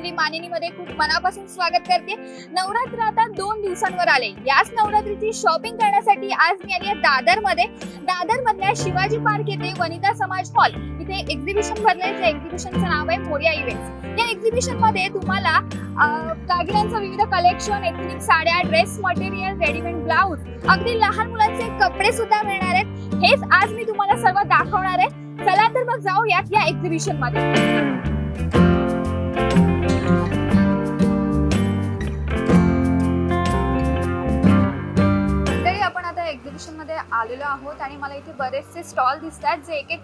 Family मानिनीमध्ये खूप मनापासून स्वागत करते। नवरात्र आता 2 दिवसांवर आले। याच नवरात्रीची शॉपिंग करण्यासाठी आज मी आली आहे दादरमध्ये। दादरमधल्या शिवाजी पार्क येथे वनिता समाज हॉल इथे एक्झिबिशन भरले। त्या एक्झिबिशनचं नाव आहे मोरया इव्हेंट्स। या एक्झिबिशन मध्ये तुम्हाला दागिन्यांचं विविध कलेक्शन, एथनिक साड्या, ड्रेस मटेरियल, रेडीमेड ब्लाउज, अगदी लहान मुलांचे कपडे सुद्धा मिळणार आहेत। हेच आज मी तुम्हाला सर्व दाखवणार आहे। चला तर मग जाऊयात या एक्झिबिशन मध्ये। एक्झिबिशन मध्ये आलेलो आहोत आणि मला इथे बरेचसे स्टॉल दिसतात जे एक एक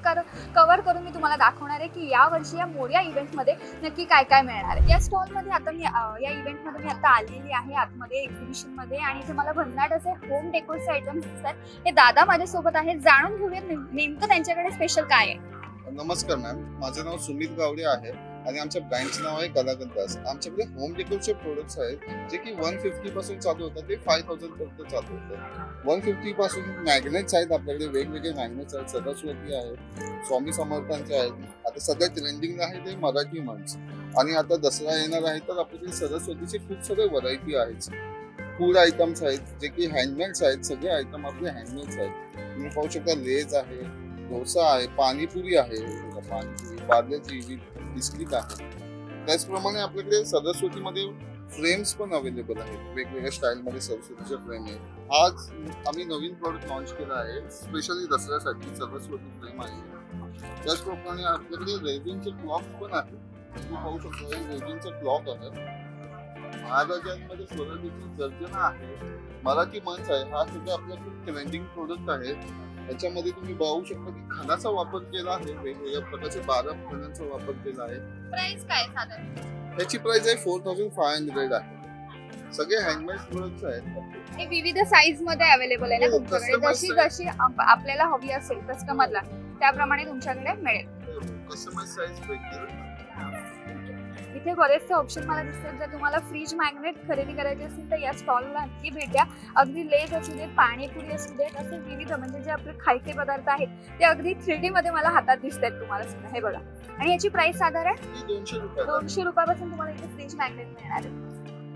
कव्हर करून मी तुम्हाला दाखवणार आहे की या वर्षी या मोरया इव्हेंट मध्ये नक्की काय काय मिळणार आहे। या स्टॉल मध्ये आता मी या इव्हेंट मध्ये मी आता आलेली आहे आतमध्ये एक्झिबिशन मध्ये आणि इथे मला भन्नाट असे होम डेकोरचे आयटम्स दिसतात। हे दादा माझ्यासोबत आहेत, जाणून घेऊया नेमकं त्यांच्याकडे स्पेशल काय आहे। नमस्कार मॅम, माझं नाव सुमित गावडे आहे आणि आमच्या ब्रँडचं नाव आहे कलाकंदास। आमच्याकडे होम डेकोरचे प्रोडक्ट्स आहेत जे की 150 पासून चालू होतात ते 5000 पर्यंत चालू होतात। 150 पासून मॅग्नेट्स आहेत, आपल्याकडे वेगवेगळे मॅग्नेट्स आहेत, सरस्वती आहेत, स्वामी समर्थांचे आहेत। आता सध्या ट्रेंडिंग आहे ते मराठी मंच आणि आता दसरा येणार आहे तर आपल्याकडे सरस्वतीचे खूप सारे व्हरायटी आहेत। फूड आयटम्स आहेत जे की हँडमेड्स आहेत, सगळे आयटम आपले हँडमेड्स आहेत। तुम्ही पाहू शकता लेज आहे, डोसा आहे, पाणीपुरी आहे, पाणीपुरी पार्लेची बिस्किट आहे। त्याचप्रमाणे आपल्याकडे सरस्वतीमध्ये फ्रेम्स पण अवेलेबल आहेत, वेगवेगळ्या स्टाईलमध्ये सरस्वतीचे फ्रेम आहेत। आज आम्ही नवीन प्रोडक्ट लॉन्च केला आहे स्पेशली दसऱ्यासाठी, सरस्वती फ्रेम आहे। त्याचप्रमाणे आपल्याकडे रेजिनचे क्लॉक पण आहे, तुम्ही पाहू शकता हे रेजिनचे क्लॉक आहे। महाराजांमध्ये स्वराज्याची गर्जना आहे, मराठी मंच आहे, हा सुद्धा आपला खूप ट्रेंडिंग प्रोडक्ट आहे। त्याच्यामध्ये तुम्ही बघू शकता की खणाचा वापर केला आहे, वेगवेगळ्या प्रकारचे 12 खणांचा वापर केला आहे। प्राइस काय साधारण? त्याची प्राइस आहे 4500 आहे। सगळे हँडमेड प्रोडक्ट्स आहेत। हे विविध साइज मध्ये अवेलेबल आहे ना तुमच्याकडे? जशी जशी आपल्याला हवी असेल कस्टमरला त्याप्रमाणे तुमच्याकडे मिळेल। कस्टमाइज साइज भेटेल। इथे बरेचसे ऑप्शन मला दिसतात। जर तुम्हाला फ्रीज मॅग्नेट खरेदी करायचे असेल तर या स्टॉलला नक्की भेट द्या। अगदी लेज असू देत, पाणीपुरी असू देत, असे विविध म्हणजे जे आपले खायचे पदार्थ आहेत ते अगदी 3D मध्ये मला हातात दिसत आहेत तुम्हाला सुद्धा, हे बघा। आणि याची प्राइस साधारण 200 रुपयापासून तुम्हाला इथे फ्रीज मॅग्नेट मिळणार आहे।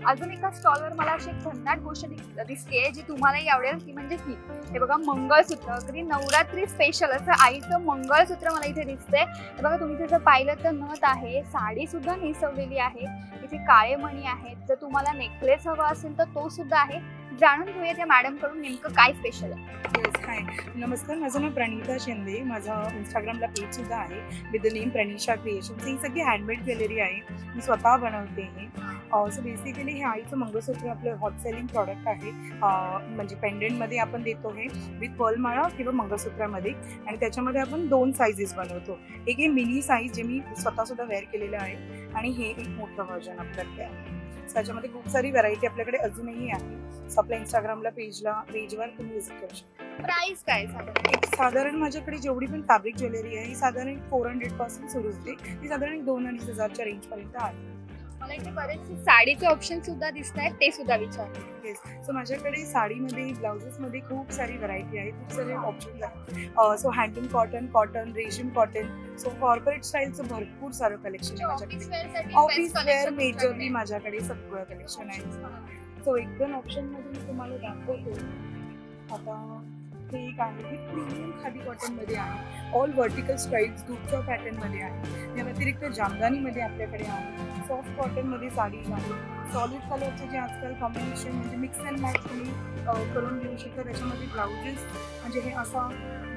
अजून एका स्टॉलवर मला अशी एक भन्नाट गोष्ट दिसते जी तुम्हालाही आवडेल, ती म्हणजे ही, हे बघा मंगळसूत्र, अगदी नवरात्री स्पेशल असं आईचं मंगळसूत्र मला इथे दिसते। हे बघा, तुम्ही जर पाहिलं तर नथ आहे, साडी सुद्धा नेसवलेली आहे, इथे काळे मणी आहेत। जर तुम्हाला नेकलेस हवा असेल तर तो सुद्धा आहे। जाणून घेऊया त्या मॅडम कडून नेमकं काय स्पेशल आहे। हाय, नमस्कार, माझं नाव प्रणिता शिंदे, माझं इंस्टाग्रामला पेज सुद्धा आहे विथ द नेम प्रणिशा क्रिएशन्स। ही सगळी हँडमेड ज्वेलरी आहे, मी स्वतः बनवते हे। सो बेसिकली हे आईचं मंगळसूत्र आपलं हॉट सेलिंग प्रॉडक्ट आहे। म्हणजे पेंडेंटमध्ये आपण देतो हे विथ पर्लमाळा किंवा मंगळसूत्रामध्ये, आणि त्याच्यामध्ये आपण 2 साईजेस बनवतो। एक हे मिनी साईज जे मी स्वतः सुद्धा वेअर केलेलं आहे आणि हे एक मोठं व्हर्जन आपल्याकडे आहे। त्याच्यामध्ये खूप सारी व्हरायटी आपल्याकडे अजूनही आहे। सो आपल्या इंस्टाग्रामला पेजवर तुम्ही विजिट करू शकता। प्राइस काय साधारण? साधारण माझ्याकडे जेवढी पण फॅब्रिक ज्वेलरी आहे ही साधारण 400 पासून सुरू होते, ती साधारण 2-2,500च्या रेंज पर्यंत आहे। मला इथे बरेचसे साडीचे ऑप्शन सुद्धा दिसत आहेत, ते सुद्धा विचार। येस, सो माझ्याकडे साडीमध्ये, ब्लाउजेसमध्ये खूप सारी व्हरायटी आहे, खूप सारे ऑप्शन्स आहेत। सो हँडलूम कॉटन, रेशीम कॉटन, सो कॉर्पोरेट स्टाईलचं भरपूर सारं कलेक्शन आहे माझ्याकडे। ऑफिस वेअर मेजरली माझ्याकडे सगळं कलेक्शन आहे। सो एक 2 ऑप्शन मध्ये मी तुम्हाला दाखवतो। आता हे एक आहे, हे प्रीमियम खादी कॉटनमध्ये आहे, ऑल व्हर्टिकल स्ट्राइप्स दूधच्या पॅटर्नमध्ये आहे। या व्यतिरिक्त जामदानीमध्ये आपल्याकडे आहे, सॉफ्ट कॉटनमध्ये साडी आहे, सॉलिड कलरचे जे आजकाल कॉम्बिनेशन म्हणजे मिक्स अँड मॅच तुम्ही करून घेऊ शकता। त्याच्यामध्ये ब्लाउजेस म्हणजे हे असा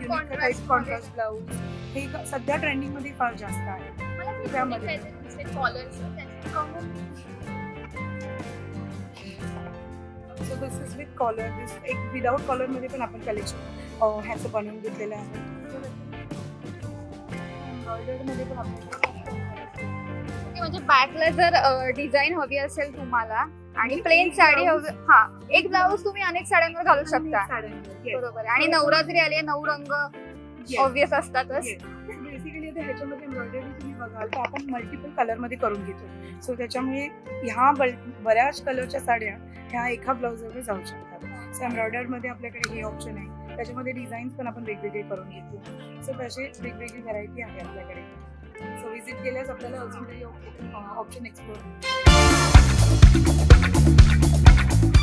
युनिक टाईप कॉन्ट्रास्ट ब्लाउज, हे सध्या ट्रेंडिंगमध्ये फार जास्त आहे। त्यामध्ये so this is with collar, this एक विदाउट कॉलर मध्ये पण आपण कलेक्शन ह्याचं बनवून घेतलेलं आहे। एम्ब्रॉयडर्ड मध्ये पण म्हणजे बॅकला जर डिझाईन हवी असेल तुम्हाला आणि प्लेन साडी हवी, हा, एक ब्लाऊज तुम्ही अनेक साड्यांवर घालू शकता, बरोबर। आणि नवरात्री आली, 9 रंग ऑब्वियस असतातच। बेसिकली ह्याच्यामध्ये एम्ब्रॉयडरी तुम्ही बघाल तर आपण मल्टिपल कलर मध्ये करून घेतो। सो त्याच्यामुळे ह्या बऱ्याच कलरच्या साड्या ह्या एका ब्लाउजवर जाऊ शकतात। सो एम्ब्रॉयडर्ड मध्ये आपल्याकडे हे ऑप्शन आहे, त्याच्यामध्ये डिझाईन्स पण आपण वेगवेगळे करून घेतो। सो तसे वेगवेगळी व्हरायटी आहे आपल्याकडे। सो विजिट केल्यास आपल्याला अजून काही ऑप्शन एक्सप्लोर.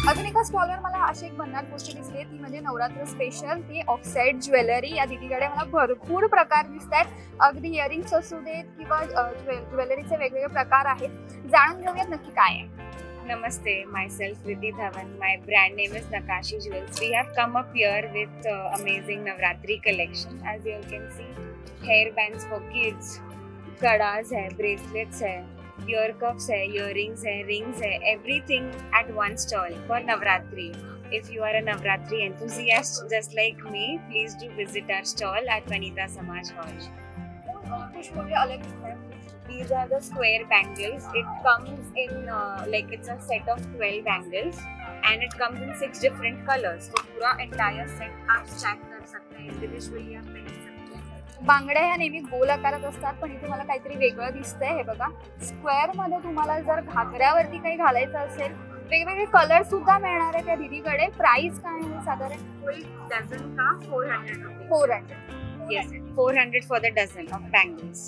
अजून एका स्टॉलवर मला अशी एक भन्नाट गोष्ट दिसली ती म्हणजे नवरात्र स्पेशल ती ऑक्साईड ज्वेलरी. या दीदीकडे मला भरपूर प्रकार दिसत आहेत. अगदी इयरिंग्स असू देत किंवा ज्वेलरीचे वेगवेगळे प्रकार आहेत. जाणून घेऊयात नक्की काय आहे. Namaste, myself Riddhi Dhawan. My brand name is Nakashi Jewels. We have come up here with amazing Navratri collection. As you all can see, hair bands for kids, kadas hai, bracelets hai, ear cuffs hai, earrings hai, rings hai, everything at one stall for Navratri. If you are a Navratri enthusiast just like me, please do visit our stall at Vanita Samaj Hall. कुछ मुझे अलग दिखता है. These are the square bangles. It comes in like it's a set of 12 bangles and it comes in 6 different colors. So पूरा entire set आप stack कर सकते हैं, individually आप पहन सकते हैं. बांगड्या ह्या नेहमी गोल आकारात असतात पण इथे मला काहीतरी वेगळं दिसतंय. हे बघा स्क्वेअर मध्ये तुम्हाला जर घागऱ्यावरती काही घालायचं असेल वेगवेगळे कलर सुद्धा मिळणार आहे त्या दीदीकडे. प्राइस काय आहे साधारण? Full dozen का 400 rupees. 400. Yes, 400 for the dozen of bangles.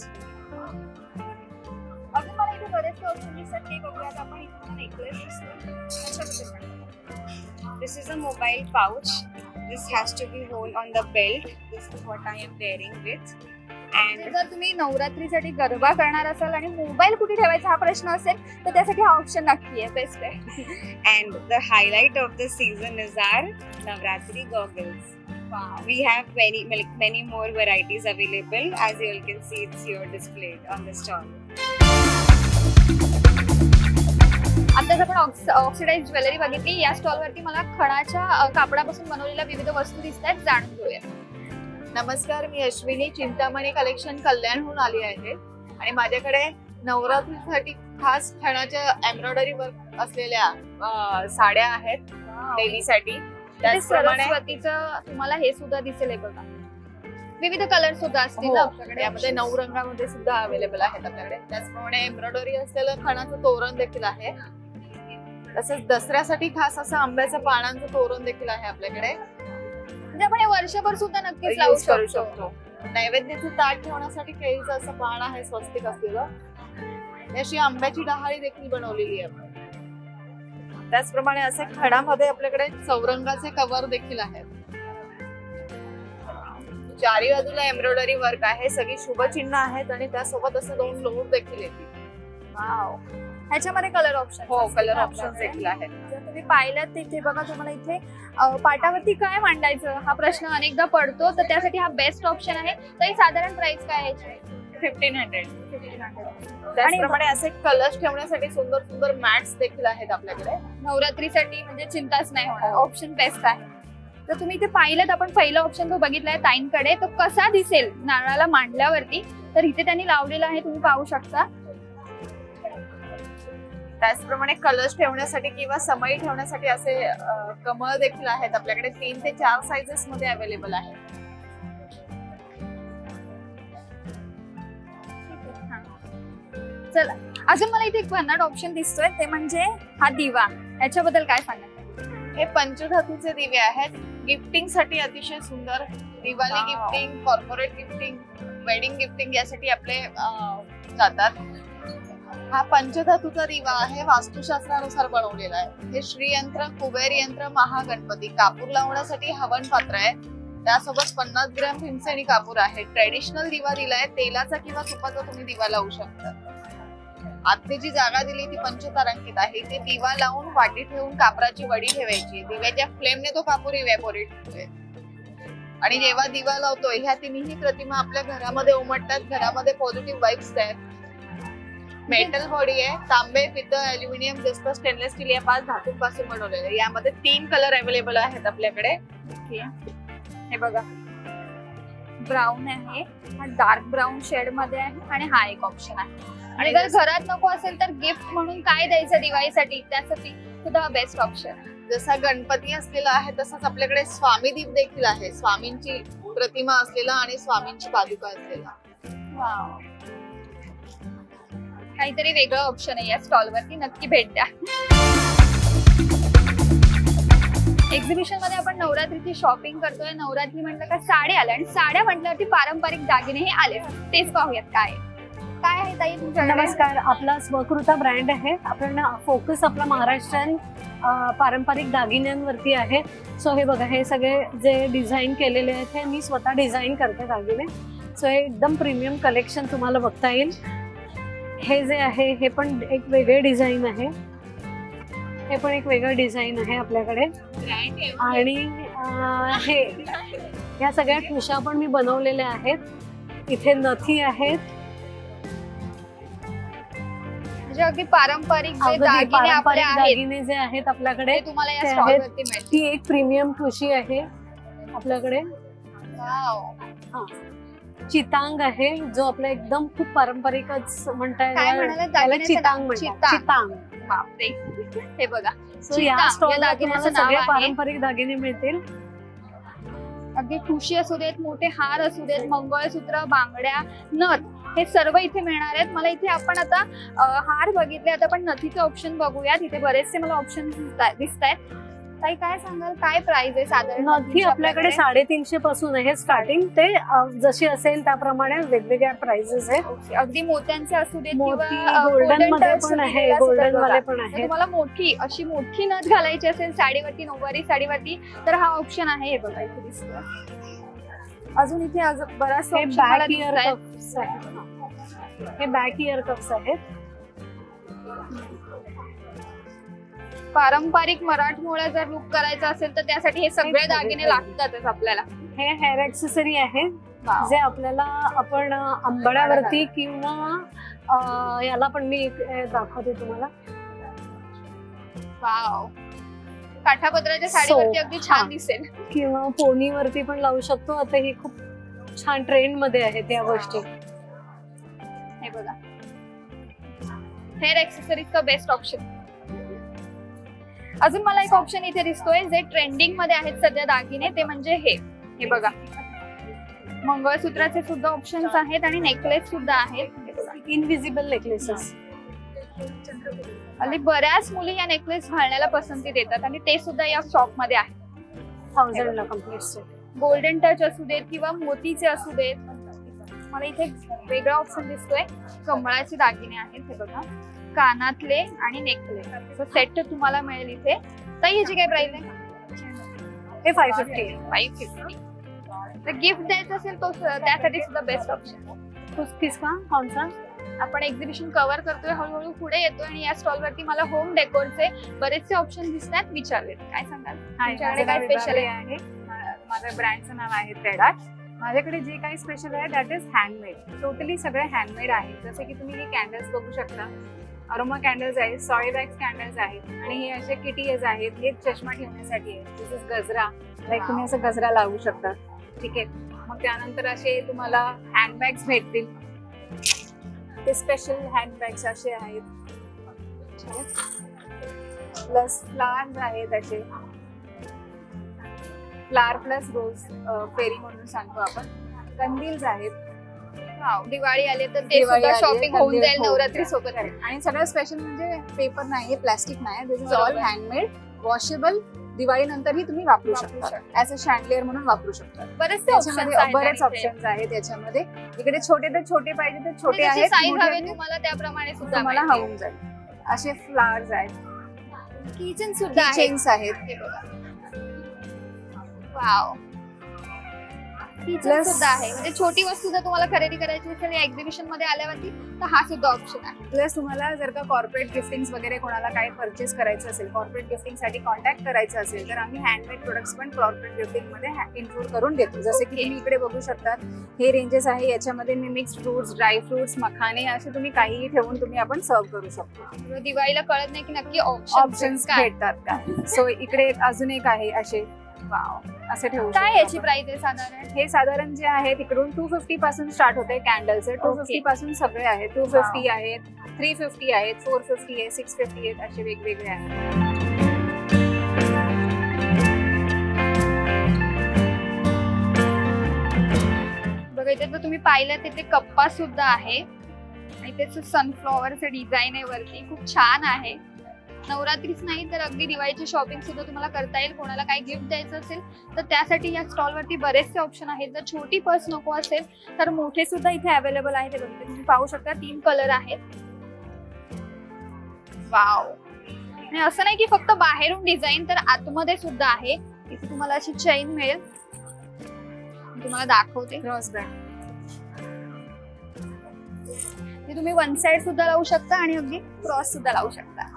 अजून मला इथे बरेचसे ऑप्शन दिसतात ते बघूयात आपण. इथे मला नेकलेस दिसतो. This is a mobile pouch. This has to be worn on the belt. This is what I am wearing with. And जर तुम्ही नवरात्रीसाठी गरबा करणार असाल आणि मोबाईल कुठे ठेवायचा हा प्रश्न असेल तर त्यासाठी हा ऑप्शन नक्की आहे. बेस्ट आहे. and the highlight of the season is our Navratri goggles. We have many more varieties available. As you all can see, it's here displayed on the stall. आताच आपण ऑक्सिडाइज ज्वेलरी बघितली. या stall वरती मला खणाच्या कापडापासून बनवलेल्या विविध वस्तू दिसत आहेत. जाणून घेऊया. नमस्कार, मी अश्विनी चिंतामणी कलेक्शन कल्याणहून आली आहे आणि माझ्याकडे नवरात्रीसाठी खास खणाच्या एम्ब्रॉयडरी वर्क असलेल्या साड्या आहेत देवीसाठी. त्याचप्रमाणे सरस्वतीचं तुम्हाला हे सुद्धा दिसेल. हे बघा विविध कलर सुद्धा असतील ना आपल्याकडे. यामध्ये 9 रंगामध्ये सुद्धा अवेलेबल आहेत आपल्याकडे. त्याचप्रमाणे एम्ब्रॉयडरी असलेलं खणाचं तोरण देखील आहे. तसेच दसऱ्यासाठी खास असं आंब्याचं पानांचं तोरण देखील आहे आपल्याकडे. म्हणजे आपण हे वर्षभर सुद्धा नक्कीच लावू यूज करू शकतो. शकतो. नैवेद्याचं ताट ठेवण्यासाठी केळीचं असं पान आहे स्वस्तिक असलेलं. अशी आंब्याची डहाळी देखील बनवलेली आहे. त्याचप्रमाणे असे खणामध्ये आपल्याकडे चौरंगाचे कव्हर देखील आहेत. चारी बाजूला एम्ब्रॉयडरी वर्क आहे. सगळी शुभचिन्ह आहेत आणि त्यासोबत असं 2 लोट देखील येतील. वाव. ह्याच्यामध्ये कलर ऑप्शन हो, कलर ऑप्शन देखील आहेत. जर तुम्ही पाहिलं तर इथे बघा तुम्हाला इथे पाटावरती काय मांडायचं हा प्रश्न अनेकदा पडतो तर त्यासाठी हा बेस्ट ऑप्शन आहे. तरी साधारण प्राइस काय आहे याची? 1500. त्याचप्रमाणे असे कलर्स ठेवण्यासाठी सुंदर सुंदर मॅट्स देखील आहेत आपल्याकडे. नवरात्रीसाठी म्हणजे चिंताच नाही होणार. ऑप्शन बेस्ट आहे. तर तुम्ही इथे पाहिलं आपण पहिला ऑप्शन जो बघितलाय ताईंकडे तो कसा दिसेल नारळाला मांडल्यावरती तर इथे त्यांनी लावलेला आहे. तुम्ही पाहू शकता. त्याचप्रमाणे कलर्स ठेवण्यासाठी किंवा समई ठेवण्यासाठी असे कमळ देखील आहेत आपल्याकडे. 3 ते 4 साइजेस मध्ये अवेलेबल आहे. चला अजून मला इथे एक भन्नाट ऑप्शन दिसतोय ते म्हणजे हा दिवा. याच्याबद्दल काय सांगणार? हे पंचधातूचे दिवे आहेत. गिफ्टिंग साठी अतिशय सुंदर. Diwali gifting, corporate gifting, wedding gifting यासाठी आपले जातात. हा पंचधातूचा दिवा आहे. वास्तुशास्त्रानुसार बनवलेला आहे. हे श्रीयंत्र, कुबेर यंत्र, महागणपती. कापूर लावण्यासाठी हवन पात्र आहे. त्यासोबत 50 ग्रॅम भीमसेनी कापूर आहे. ट्रेडिशनल दिवा दिलाय. तेलाचा किंवा तुपाचा तुम्ही दिवा लावू शकता. आतली जी जागा दिली ती पंचतारांकित आहे. ते दिवा लावून वाटी ठेवून कापराची वडी ठेवायची. दिव्याच्या फ्लेमने तो कापूर इव्हॅपोरेट होतोय आणि जेव्हा दिवा लावतोय ह्या तिन्ही प्रतिमा आपल्या घरामध्ये उमटतात. घरामध्ये पॉझिटिव्ह वाइब्स आहेत. मेटल बॉडी आहे. तांबे, पितळ, अल्युमिनियम, जस्त, स्टेनलेस स्टील या 5 धातूंपासून बनवलेलं आहे. यामध्ये 3 कलर अवेलेबल आहेत आपल्याकडे. हे बघा ब्राऊन आहे. हा डार्क ब्राऊन शेड मध्ये आहे आणि हा एक ऑप्शन आहे. आणि जर घरात नको असेल तर गिफ्ट म्हणून काय द्यायचं दिवाळीसाठी त्यासाठी सुद्धा हा बेस्ट ऑप्शन. जसा गणपती असलेला आहे तसाच आपल्याकडे स्वामी दीप देखील आहे. स्वामींची प्रतिमा असलेला आणि स्वामींची पादुका असलेला. वाव. काहीतरी वेगळं ऑप्शन आहे या स्टॉल वरती. नक्की भेट द्या. एक्झिबिशन मध्ये आपण नवरात्रीची शॉपिंग करतोय. नवरात्री म्हटलं का साड्या आल्या आणि साड्या म्हटल्यावरती पारंपरिक दागिने हे आले. तेच पाहूयात काय. काय आहे ताई तुमच्याकडे? नमस्कार, आपला स्वकृता ब्रँड आहे. आपण फोकस आपला महाराष्ट्रीयन पारंपरिक दागिन्यांवरती आहे. सो हे बघा, हे सगळे जे डिझाईन केलेले आहेत हे मी स्वतः डिझाईन करते दागिने. सो हे एकदम प्रीमियम कलेक्शन तुम्हाला बघता येईल. हे जे आहे हे पण एक वेगळे डिझाईन आहे. हे पण एक वेगळं डिझाईन आहे आपल्याकडे. आणि हे या सगळ्या ठुशा पण मी बनवलेल्या आहेत. इथे नथी आहेत. म्हणजे अगदी पारंपरिक जे अगदी दागिने आपले पारंपरिक आहेत दागिने जे आहेत आपल्याकडे ते तुम्हाला या ते स्टॉल आहेत. वरती मिळतील. ती एक प्रीमियम ठुशी आहे आपल्याकडे. वाव. चितांग आहे जो आपला एकदम खूप पारंपरिकच म्हणता काय येईल. म्हणाला त्याला दागिन्याचं चितांग नाव? म्हणतात. चितांग. बापरे. हे बघा, सो या चितांग स्टॉलला तुम्हाला दागिन्याचं नाव सगळे आहे. पारंपरिक दागिने मिळतील. अगदी ठुशी असू देत, मोठे हार असू देत, मंगळसूत्र, बांगड्या, नथ, हे सर्व इथे मिळणार आहेत. मला इथे आपण आता हार बघितले, आता आपण नथीचे ऑप्शन बघूयात. इथे बरेचसे मला ऑप्शन दिसत आहेत. ताई काय सांगाल, काय प्राइस आहे साधारण? नथी आपल्याकडे 350 पासून आहे स्टार्टिंग. ते जशी असेल त्याप्रमाणे वेगवेगळ्या प्राइसेस आहेत. अगदी मोत्यांचे असू देत मोती किंवा गोल्डन मध्ये touch पण आहे, दिलेलं असू देत गोल्डन बघा. वाले पण जर आहेत. तुम्हाला मोठी अशी मोठी नथ घालायची असेल साडीवरती, नऊवारी साडीवरती, तर हा ऑप्शन आहे. हे बघा इथे दिसतोय. अजून इथे बराच हे बॅक इयर कप्स आहेत. हे बॅक इयर कप्स आहेत. पारंपरिक मराठमोळा जर लुक करायचा असेल तर त्यासाठी हे सगळे दागिने लागतातच आपल्याला. हे हेअर ऍक्सेसरी आहे वाव. जे आपल्याला आपण अंबाड्यावरती किंवा याला पण मी एक दाखवते तुम्हाला. वाव. काठापदराच्या साडीवरती So, अगदी छान हा. दिसेल. किंवा पोनीवरती पण लावू शकतो. आता ही खूप छान ट्रेंड मध्ये आहेत या गोष्टी. हे बघा, हेअर ऍक्सेसरीजचा बेस्ट ऑप्शन. अजून मला एक ऑप्शन इथे दिसतोय जे ट्रेंडिंग मध्ये आहेत सध्या दागिने, ते म्हणजे हे बघा, मंगळसूत्राचे सुद्धा ऑप्शन्स आहेत आणि नेकलेस सुद्धा आहेत. Invisible necklaces. आणि बऱ्याच मुली या नेकलेस घालण्याला पसंती देतात आणि ते सुद्धा या शॉप मध्ये आहे. 1000 ला कम्प्लीट सेट. गोल्डन टच असू देत किंवा मोतीचे असू देत. मला इथे वेगळा ऑप्शन दिसतोय, कमळाचे दागिने आहेत. हे बघा, कानातले आणि नेकलेस सेट तुम्हाला मिळेल इथे. ताई ह्याची काय प्राइस आहे? हे 550 आहे. 550. तर गिफ्ट द्यायचं असेल तो त्यासाठी सुद्धा बेस्ट ऑप्शन. किसका कौन सा? आपण एक्झिबिशन कव्हर करतोय, हळूहळू पुढे येतोय आणि या स्टॉल वरती मला होम डेकोरचे बरेचसे ऑप्शन दिसतात. विचारलेत, काय सांगाल तुमच्याकडे काय स्पेशल आहे? माझ्या ब्रँडचं नाव आहे थ्रेड आर्ट. माझ्याकडे जे काही स्पेशल आहे दॅट इज हँडमेड. टोटली सगळे हँडमेड आहे. जसे की तुम्ही हे कॅन्डल्स बघू शकता, अरोमा कॅन्डल्स आहेत, सॉइल वॅक्स कॅन्डल्स आहेत आणि हे असे किटीज आहेत. हे चष्मा ठेवण्यासाठी आहे. दिस इज गजरा. लाईक तुम्ही असं गजरा लावू शकता. ठीक आहे. मग त्यानंतर असे तुम्हाला हँडबॅग्स भेटतील. ते स्पेशल हँडबॅग्स असे आहेत. प्लस फ्लावर्स आहेत, असे फ्लावर प्लस रोज फेरी म्हणून सांगतो आपण. कंदील्स आहेत. दिवाळी आले तर ते दिवाळी सुद्धा आली आहे, शॉपिंग होऊन कंदील जाईल हो. नवरात्री सोबत. आणि सगळं स्पेशल म्हणजे पेपर नाही, प्लास्टिक नाही. दिस इज ऑल बरोबर. Handmade, washable. दिवाळी नंतरही तुम्ही वापरू शकता. ऍज अ शँडलियर म्हणून वापरू शकता. बरेचसे त्याच्यामध्ये ऑप्शन्स बरेच ऑप्शन्स आहेत याच्यामध्ये. इकडे छोटे तर छोटे पाहिजे तर छोटे आहेत, साईज मोठे हवे आहेत, तुम्हाला त्याप्रमाणे सुद्धा तुम्हाला मिळतील. होऊन जाईल. असे फ्लावर्स आहेत, किचन सुद्धा आहे. चेन्स आहेत. हे बघा. वाव. किचन Plus- सुद्धा आहे. म्हणजे छोटी वस्तू जर तुम्हाला खरेदी करायची असेल या एक्झिबिशन मध्ये आल्यावरती तर हा सुद्धा ऑप्शन आहे. प्लस तुम्हाला जर का कॉर्पोरेट गिफ्टिंग वगैरे कोणाला काही परचेस करायचं असेल, कॉर्पोरेट गिफ्टिंग साठी कॉन्टॅक्ट करायचं असेल तर आम्ही हँडमेड प्रोडक्ट्स पण कॉर्पोरेट गिफ्टिंग मध्ये इन्क्लूड करून देतो. जसे की तुम्ही इकडे बघू शकतात, हे रेंजेस आहे. याच्यामध्ये मी मिक्स्ड फ्रुट्स, ड्राय फ्रुट्स, मखाने असे तुम्ही काहीही ठेवून तुम्ही आपण सर्व करू शकतो. दिवाळीला कळत नाही की नक्की ऑप्शन्स भेटतात का. सो इकडे अजून एक आहे, असे वाव असे ठेवू काय शकतो याची आपण. प्राइस आहे साधारण? हे साधारण जे आहे तिकडून 250 पासून स्टार्ट होते कॅन्डल्स. 250 पासून सगळे आहेत. 250 आहेत, 350 आहेत, 450 आहे, 650 आहेत, असे वेगवेगळे आहेत. बघा इथे तर तुम्ही पाहिलं तिथे कप्पा सुद्धा आहे आणि त्याचं सनफ्लॉवरचं डिझाईन आहे वरती, खूप छान आहे. नवरात्रीच नाही तर अगदी दिवाळीची शॉपिंग सुद्धा तुम्हाला करता येईल. कोणाला काही गिफ्ट द्यायचं असेल तर त्यासाठी या स्टॉलवरती बरेचसे ऑप्शन आहेत. जर छोटी पर्स नको असेल तर मोठे सुद्धा इथे अवेलेबल आहेत. हे बघा तुम्ही पाहू शकता 3 कलर आहेत. वाव. आणि असं नाही की फक्त बाहेरून डिझाईन तर आतमध्ये सुद्धा आहे. इथे तुम्हाला अशी चेन मिळेल. तुम्हाला दाखवते. Cross bag. हे तुम्ही वन साइड सुद्धा लावू शकता आणि अगदी क्रॉस सुद्धा लावू शकता.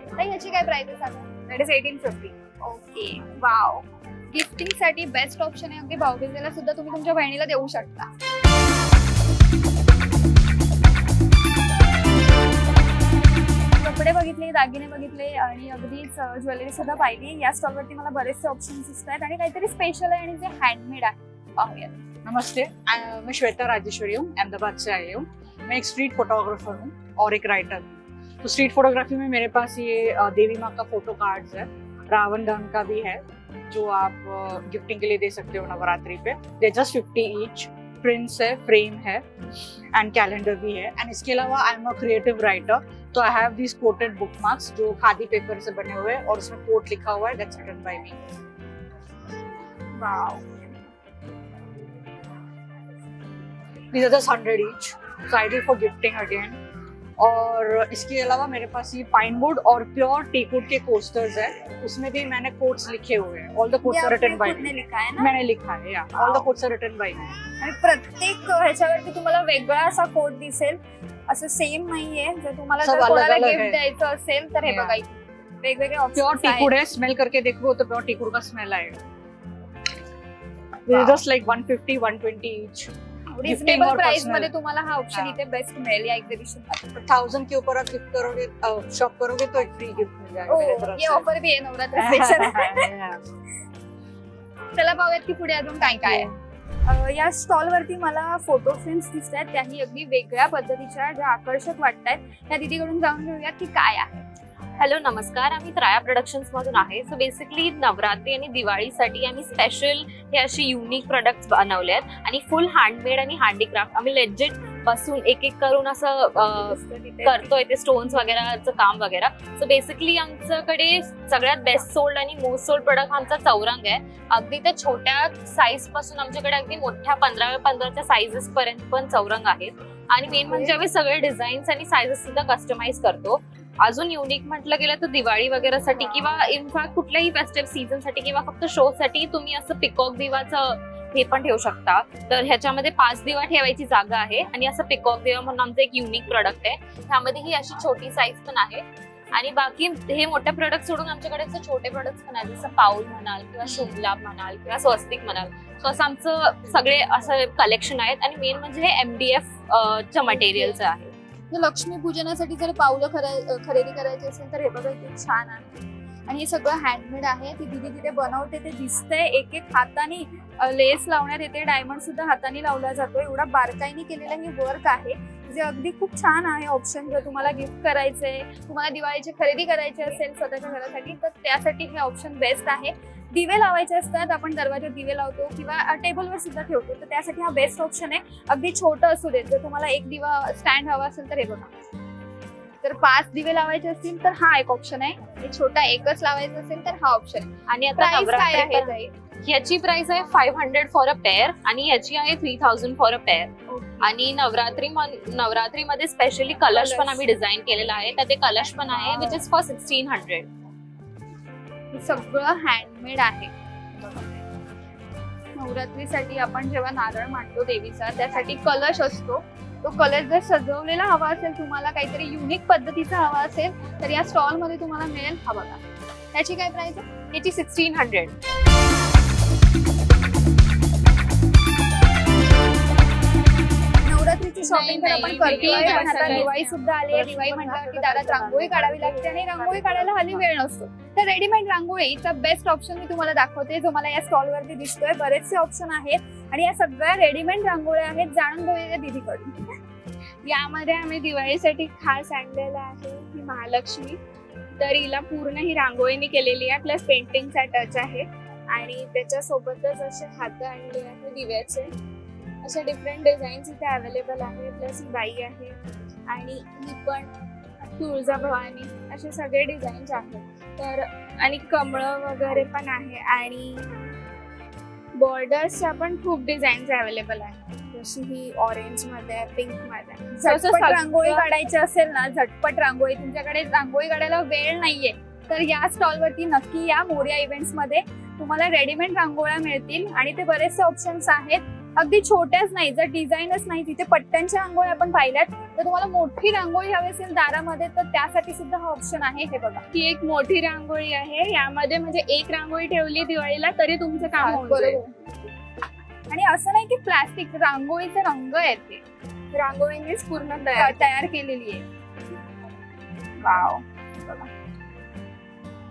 ताई याची काय प्राइस आहे? That is 1850. Okay. Wow. Gifting साठी बेस्ट ऑप्शन आहे. अगदी भाऊबीजेला सुद्धा तुम्ही तुमच्या बहिणीला देऊ शकता. कपडे बघितले, दागिने बघितले आणि अगदीच ज्वेलरी सुद्धा पाहिली. या स्टॉलवरती मला बरेचसे ऑप्शन्स दिसत आहेत आणि काहीतरी स्पेशल आहे आणि जे हँडमेड आहे. पाहूया. नमस्ते, मैं श्वेता राजेश्वरी हूँ, अहमदाबाद से आई हूँ। मैं एक स्ट्रीट फोटोग्राफर हूँ और एक राइटर हूँ। तो स्ट्रीट फोटोग्राफी में मेरे पास ये देवी माँ का फोटो कार्ड्स है, रावण दहन का भी है जो आप गिफ्टिंग के लिए दे सकते हो नवरात्रि पे। They just 50 each. प्रिंट्स है, फ्रेम है एंड कैलेंडर भी है। एंड इसके अलावा I am a creative writer, तो I have these quoted bookmarks जो खादी पेपर से बने हुए हैं और उसमें कोट लिखा हुआ है, that's return by me. Wow. These are just 100 each, so ideal for gifting again. और इसके अलावा मेरे पास ये पाइन वुड और प्योर टीकवुड के कोस्टर्स है, उसमें भी मैंने कोट्स लिखे हुए हैं। All the quotes are written by me. लिखा है ना? मैंने लिखा है, या all the quotes are written by me. आणि प्रत्येक ह्याच्यावरती तुम्हाला वेगळा असा कोड दिसेल. असं सेम नाहीये. जर तुम्हाला सब जर अलग कोणाला अलग गिफ्ट है. द्यायचं असेल तर हे Yeah. बघा इथे वेगवेगळे प्योर ऑप्शन्स टीकवुड आहेत. है, स्मेल करके देखो तो प्योर टीकवुड का स्मेल आएगा। Wow. Just like 150 120 each. Reasonable और प्राइस personal. मध्ये तुम्हाला हा ऑप्शन हाँ. इथे बेस्ट मिळेल या एक्झिबिशन मध्ये. 1000 के ऊपर आप गिफ्ट करोगे, शॉप करोगे तो एक फ्री गिफ्ट मिल जाएगा मेरे तरफ ये से। ऑफर भी आहे नवरात्र स्पेशल. Yeah. चला पाहूयात की पुढे अजून काय काय आहे. या स्टॉल वरती मला फोटो फ्रेम्स दिसत आहेत. त्याही अगदी वेगळ्या पद्धतीच्या ज्या आकर्षक वाटतात. त्या दीदीकडून जाऊन घेऊयात की काय आहे. हॅलो नमस्कार, आम्ही त्राया प्रोडक्शन्स मधून आहे. सो बेसिकली नवरात्री आणि दिवाळीसाठी आम्ही स्पेशल हे असे युनिक प्रोडक्ट्स बनवले आहेत आणि फुल हँडमेड आणि हँडीक्राफ्ट. आम्ही लेजिट बसून एक एक करून असं करतोय ते स्टोन्स वगैरेचं काम वगैरे. सो बेसिकली आमच्याकडे सगळ्यात बेस्ट सोल्ड आणि मोस्ट सोल्ड प्रोडक्ट आमचा चौरंग आहे. अगदी त्या छोट्या साईज पासून आमच्याकडे अगदी मोठ्या 15x15च्या साईजेस पर्यंत पण चौरंग आहेत. आणि मेन म्हणजे आम्ही सगळे डिझाईन्स आणि साईजेस सुद्धा कस्टमाइज करतो. अजून युनिक म्हटलं गेलं तर दिवाळी वगैरेसाठी किंवा इनफॅक्ट कुठल्याही फेस्टिव्ह सीझन साठी किंवा फक्त शो साठी तुम्ही असं पिकॉक दिवाचं हे पण ठेवू शकता. तर ह्याच्यामध्ये 5 दिवा ठेवायची जागा आहे आणि असं पिकॉक दिवा म्हणून आमचं एक युनिक प्रोडक्ट आहे. ह्यामध्ये ही अशी छोटी साईज पण आहे आणि बाकी हे मोठे प्रोडक्ट सोडून आमच्याकडे असे छोटे प्रोडक्ट्स पण आहेत, जसं पाऊल म्हणाल किंवा शुभलाभ म्हणाल किंवा स्वस्तिक म्हणाल. सो असं आमचं सगळे असं कलेक्शन आहेत आणि मेन म्हणजे हे MDF च्या मटेरियलचं आहे. लक्ष्मी पूजनासाठी जर पावलं खरेदी करायची असेल तर हे बघा इथे छान आहे. आणि हे सगळं हँडमेड आहे. ती दीदी तिथे बनवते ते दिसतंय. एक एक हाताने लेस लावण्यात येते. डायमंड सुद्धा हाताने लावला जातो. एवढा बारकाईने केलेलं हे वर्क आहे जे अगदी खूप छान आहे. ऑप्शन जर तुम्हाला गिफ्ट करायचंय, तुम्हाला दिवाळीची खरेदी करायची असेल स्वतःच्या घरासाठी तर त्यासाठी हे ऑप्शन बेस्ट आहे. दिवे लावायचे असतात, आपण दरवाजात दिवे लावतो किंवा टेबलवर सुद्धा ठेवतो, तर त्यासाठी हा बेस्ट ऑप्शन आहे. अगदी छोटं असू देत. जर तुम्हाला एक दिवा स्टँड हवा असेल तर हे बघा. जर 5 दिवे लावायचे असतील तर हा एक ऑप्शन आहे. छोटा एकच लावायचा असेल तर हा ऑप्शन आहे. आणि आता प्राइस काय आहे नवरात्री ताई? ह्याची प्राइस आहे 500 फॉर अ पेअर आणि ह्याची आहे 3000 फॉर अ पेअर. आणि नवरात्रीमध्ये स्पेशली कलश पण आम्ही डिझाईन केलेला आहे. तर ते कलश पण आहे विच इज फॉर 1600. हे सगळं हँडमेड आहे. नवरात्रीसाठी आपण जेव्हा नारळ मांडतो देवीचा त्यासाठी कलश असतो. तो कलश जर सजवलेला हवा असेल, तुम्हाला काहीतरी युनिक पद्धतीचा हवा असेल तर या स्टॉल मध्ये तुम्हाला मिळेल. हा बघा. त्याची काय प्राइस आहे? याची 1600. नवरात्रीची शॉपिंग तर आपण करतोय, नाही, पण आता नाही. दिवाळी सुद्धा आली आहे. दिवाळी म्हटल्यावरती दारात रांगोळी काढावी लागते आणि रांगोळी काढायला हल्ली वेळ नसतो. तर रेडीमेड रांगोळीचा बेस्ट ऑप्शन मी तुम्हाला दाखवते जो मला या स्टॉल वरती दिसतोय. बरेचसे ऑप्शन आहेत आणि या सगळ्या रेडीमेड रांगोळ्या आहेत. जाणून घेऊया दीदीकडून. यामध्ये आम्ही दिवाळीसाठी खास आणलेला आहे ही महालक्ष्मी. तर हिला पूर्ण ही रांगोळीने केलेली आहे, प्लस पेंटिंगचा टच आहे आणि त्याच्यासोबतच असे हात आणले आहे दिव्याचे. अशा डिफरंट डिझाईन्स इथे अवेलेबल आहे. प्लस ही बाई आहे आणि ही पण तुळजाभवानी असे सगळे डिझाईन्स आहेत. तर आणि कमळं वगैरे पण आहे आणि बॉर्डर्सच्या पण खूप डिझाईन्स अवेलेबल आहेत. जशी ही ऑरेंज मध्ये, पिंक मध्ये. झटपट रांगोळी काढायची असेल ना, झटपट रांगोळी, तुमच्याकडे रांगोळी काढायला वेळ नाहीये तर या स्टॉलवरती नक्की या. मोरया इव्हेंट्स मध्ये तुम्हाला रेडीमेड रांगोळ्या मिळतील आणि ते बरेचसे ऑप्शन्स आहेत. अगदी छोट्याच नाही, जर डिझाईनच नाही, तिथे पट्ट्यांच्या रांगोळ्या आपण पाहिल्यात, तर तुम्हाला मोठी रांगोळी हवी असेल दारामध्ये तर त्यासाठी सुद्धा हा ऑप्शन आहे. हे बघा, ही एक मोठी रांगोळी आहे. यामध्ये म्हणजे एक रांगोळी ठेवली दिवाळीला तरी तुमचं काम होऊन जाईल. आणि असं नाही की प्लास्टिक, रांगोळीचे रंग आहेत, ते रांगोळीनेच पूर्ण तयार केलेली आहे. वाव,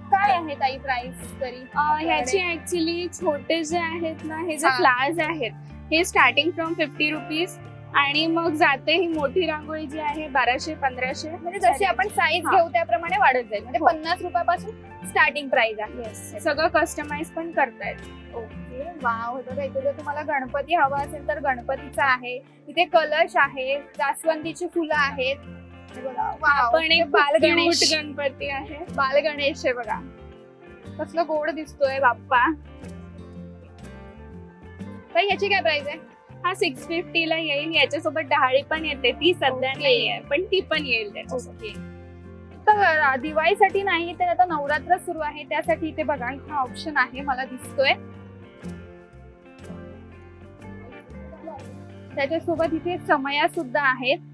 काय आहे ताई प्राइस तरी? ह्याची ऍक्च्युली छोटे जे आहेत ना, हे जे फ्लावर्स आहेत हे स्टार्टिंग फ्रॉम 50 रुपीज आणि मग जाते ही मोठी रांगोळी जी आहे 1200-1500. म्हणजे जशी आपण साईज घेऊ त्याप्रमाणे वाढत जाईल. म्हणजे 50 रुपयापासून स्टार्टिंग प्राइस आहे. सगळं कस्टमाइज पण करतायत. Okay, wow. बघा, इथे जर तुम्हाला गणपती हवा असेल तर गणपतीचा आहे. इथे कलश आहे, जास्वंदीची फुलं आहेत. पण एक बालगणेश गणपती आहे. बालगणेश आहे बघा, कसलं गोड दिसतोय बाप्पा. तर ह्याची काय प्राइस आहे? हा 650 ला येईल. याच्यासोबत डहाळी पण येते, ती सध्या नाही आहे पण ती पण येईल त्याच्यासाठी. तर दिवाळीसाठी नाही तर आता नवरात्र सुरू आहे त्यासाठी इथे बघा हा ऑप्शन आहे, मला दिसतोय. त्याच्यासोबत इथे समया सुद्धा आहेत.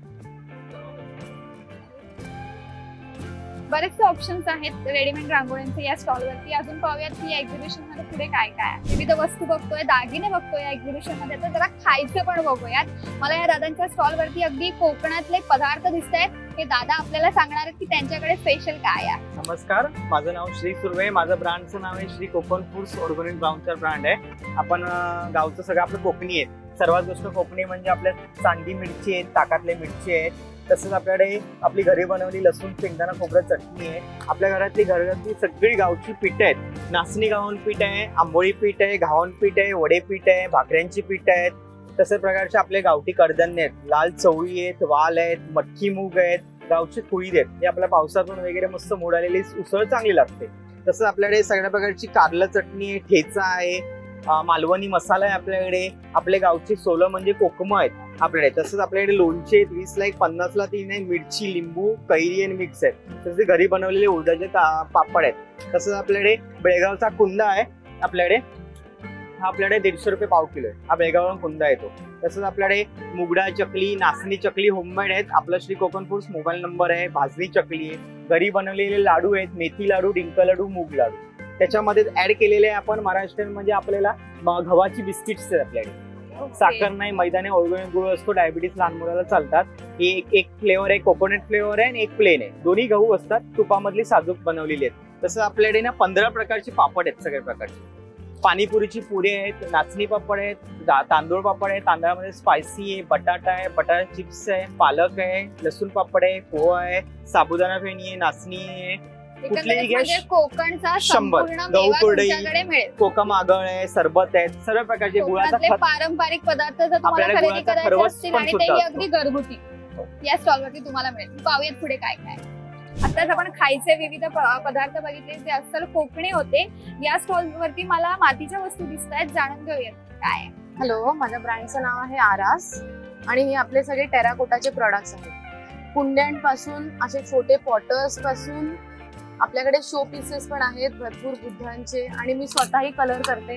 बरेचसे ऑप्शन्स आहेत रेडीमेड रांगोळ्यांचे या स्टॉलवरती. अजून पाहूयात की या एक्झिबिशन मध्ये पुढे काय काय आहे. विविध वस्तू बघतोय, दागिने बघतोय या एक्झिबिशन मध्ये, तर जरा खायचं पण बघूयात. मला या दादांच्या स्टॉलवरती अगदी कोकणातले पदार्थ दिसत आहेत. हे दादा आपल्याला सांगणार आहेत की त्यांच्याकडे स्पेशल काय आहे. नमस्कार, माझं नाव श्री सुर्वे. माझं ब्रँडचं नाव आहे श्री कोकण फूड्स ऑर्गॅनिक ब्राउनचा ब्रँड आहे. आपण गावचं सगळं आपलं कोकणी आहे. सर्वात गोष्ट कोकणी म्हणजे आपल्या चांदी मिरची आहेत, ताकातले मिरची आहेत. तसंच आपल्याकडे आपली घरी बनवली लसूण शेंगदाणा खोबरं चटणी आहे. आपल्या घरातली घरातली सगळी गावची पीठ आहेत. नाचणी गावण पीठ आहे, आंबोळी पीठ आहे, घावण पीठ आहे, वडे पीठ आहे, भाकऱ्यांची पीठ आहेत. तसंच प्रकारचे आपले गावठी कडधान्य आहेत. लाल चवळी आहेत, वाल आहेत, मटकी मूग आहेत, गावची कुळीद आहेत. हे आपल्या पावसातून वगैरे मस्त मोड आलेली उसळ चांगली लागते. तसंच आपल्याकडे सगळ्या प्रकारची कारलं चटणी आहे, ठेचा आहे, मालवणी मसाला आहे आपल्याकडे. आपले गावची सोलं म्हणजे कोकम आहेत आपल्याकडे. तसंच आपल्याकडे लोणचे आहेत, 20 ला 1, 50 ला 3 आहे. मिरची, लिंबू, कैरी आणि मिक्स आहेत. तसे घरी बनवलेले उडदाचे पापड आहेत. तसंच आपल्याकडे बेळगावचा कुंदा आहे आपल्याकडे. हा आपल्याकडे 150 रुपये पाव किलो आहे. हा बेळगाववरून कुंदा येतो. तसंच आपल्याकडे मुगडा चकली, नाचणी चकली होममेड आहेत. आपलं Shri Konkan foods mobile number आहे. भाजणी चकली आहे. घरी बनवलेले लाडू आहेत, मेथी लाडू, डिंक लाडू, मूग लाडू. त्याच्यामध्ये ऍड केलेले आहे आपण महाराष्ट्रीयन म्हणजे आपल्याला गव्हाची बिस्किट्स आहेत आपल्याकडे. साखर नाही, मैदाने, ऑर्गॅनिक गुळ असतो, डायबिटीस लहान मुलाला चालतात. हे एक फ्लेवर आहे, कोकोनट फ्लेवर आहे आणि एक प्लेन आहे. दोन्ही गहू असतात, तुपामधली साजूक बनवलेली आहेत. तसं आपल्याकडे ना 15 प्रकारचे पापड आहेत, सगळ्या प्रकारचे. पाणीपुरीची पुरी आहेत, नाचणी पापड आहेत, तांदूळ पापड आहे, तांदळामध्ये स्पायसी आहे, बटाटा आहे, बटाटा चिप्स आहे, पालक आहे, लसूण पापड आहे, पोहा आहे, साबुदाणा फेणी आहे, नाचणी आहे. कुठलीही घ्या, कोकणचा 100. गहू कुरडई, कोकम आगळ आहे, सरबत आहेत, सर्व प्रकारचे गुळाचा पारंपरिक पदार्थ जर तुम्हाला खरेदी करायचे असतील आणि तेही अगदी घरगुती या स्टॉलवरती तुम्हाला मिळेल. पाहूयात पुढे काय काय. आताच आपण खायचे विविध पदार्थ बघितले जे अस्सल कोकणी होते. या स्टॉलवरती मला मातीच्या वस्तू दिसत आहेत, जाणून घेऊयात काय. हॅलो, माझ्या ब्रँडचं नाव आहे आरास आणि हे आपले सगळे टेराकोटाचे प्रोडक्ट्स आहेत. कुंड्यांपासून असे छोटे पॉटर्स पासून आपल्याकडे शो पीसेस पण आहेत भरपूर बुद्धांचे आणि मी स्वतःही कलर करते.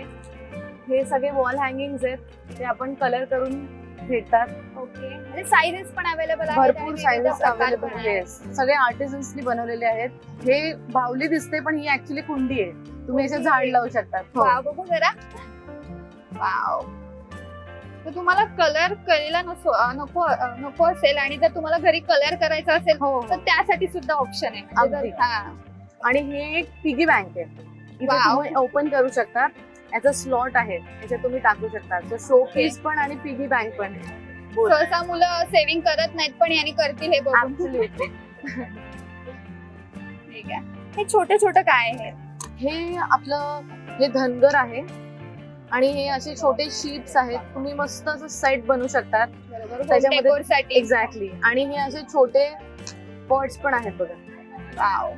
हे सगळे वॉल हँगिंग्स आहेत, ते आपण कलर करून भेटतात. ओके, म्हणजे साइजेस पण अवेलेबल आहेत, भरपूर साइजेस अवेलेबल आहेत. सगळे आर्टिझन्सनी बनवलेले आहेत. हे बाहुली दिसते पण ही ऍक्च्युली कुंडी आहे. तुम्ही याच्यात झाड लावू शकता. वाव, बघू जरा. वाव, तर तुम्हाला कलर करायला नको असेल आणि जर तुम्हाला घरी कलर करायचा असेल तर त्यासाठी सुद्धा ऑप्शन आहे. आणि हे एक पिगी बँक आहे, इथे तुम्ही ओपन करू शकता. याचा स्लॉट आहे, याच्यात तुम्ही टाकू शकता. शो पीस पण आणि पिगी बँक पण. सहसा मुलं सेव्हिंग करत नाहीत पण यांनी करतील हे बघून. ठीक आहे. हे छोटे छोटे काय आहे? हे आपलं हे धनगर आहे आणि हे असे छोटे शीप्स आहेत. तुम्ही मस्त असं सेट बनवू शकतात त्याच्यामध्ये. एक्झॅक्टली. आणि हे असे छोटे पॉट्स पण आहेत बघा. वाव.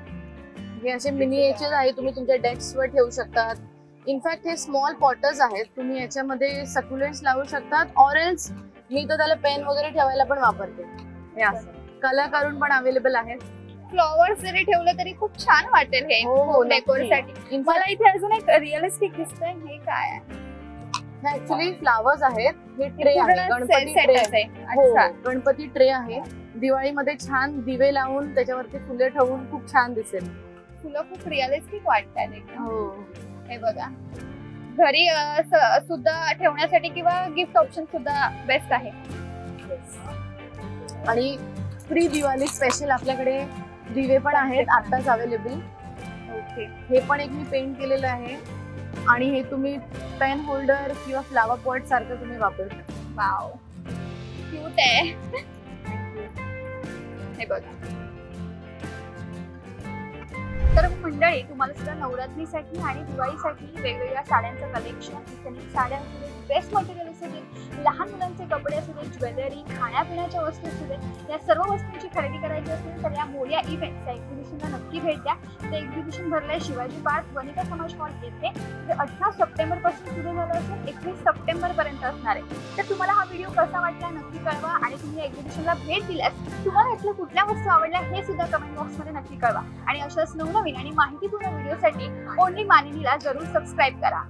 हे असे मिनिएचर आहे, तुम्ही तुमच्या डेस्कवर ठेवू शकतात. इनफॅक्ट हे स्मॉल पॉटर्स आहेत, तुम्ही याच्यामध्ये सक्युलेंट्स लावू शकतात. ऑरेल्स मी तर त्याला पेन वगैरे ठेवायला पण वापरते. हे असं कला करून पण अवेलेबल आहेत. फ्लॉवर्स जरी ठेवलं तरी खूप छान वाटेल हे हो, डेकोर नक्की. साठी. मला इथे अजून एक रिअलिस्टिक दिसतंय, हे काय आहे? ऍक्च्युली फ्लावर्स आहेत. हे ट्रे आहे, पूर्ण गणपती set ट्रे. आहे. हो, अच्छा. गणपती ट्रे आहे. दिवाळीमध्ये छान दिवे लावून त्याच्यावरती फुले ठेवून खूप छान दिसेल. फुलं खूप रिअलिस्टिक वाटतात एकदम. हो, हे बघा, घरी सुद्धा ठेवण्यासाठी किंवा गिफ्ट ऑप्शन सुद्धा बेस्ट आहे. आणि प्री दिवाळी स्पेशल आपल्याकडे दिवे पण आहेत आत्ताच अवेलेबल. ओके. हे पण एक मी पेंट केलेलं आहे आणि हे तुम्ही पेन होल्डर किंवा फ्लावर पॉट सारखं तुम्ही वापरू शकता. वाव, क्यूट आहे. हे बघा. तर मंडळी, तुम्हाला सुद्धा नवरात्रीसाठी आणि दिवाळीसाठी वेगवेगळ्या साड्यांचं कलेक्शन, इथेनिक साड्या असू दे, बेस्ट मटेरियल असू दे, लहान मुलांचे कपडे असू दे, ज्वेलरी, खाण्यापिण्याच्या वस्तू असू दे, या सर्व वस्तूंची खरेदी करायची असेल तर या मोर्या इव्हेंट्स या एक्झिबिशनला नक्की भेट द्या. ते एक्झिबिशन भरलंय शिवाजी पार्क, वनिता समाज हॉल येथे. ते 18 सप्टेंबर पासून सुरू झालं असून 21 सप्टेंबर पर्यंत असणार आहे. तर तुम्हाला हा व्हिडिओ कसा वाटला नक्की कळवा आणि तुम्ही या एक्झिबिशनला भेट दिल्यास तुम्हाला यातल्या कुठल्या वस्तू आवडल्या हे सुद्धा कमेंट बॉक्समध्ये नक्की कळवा. आणि अशाच नवनवीन आणि माहितीपूर्ण व्हिडिओसाठी ओनली मानिनीला जरूर सबस्क्राईब करा.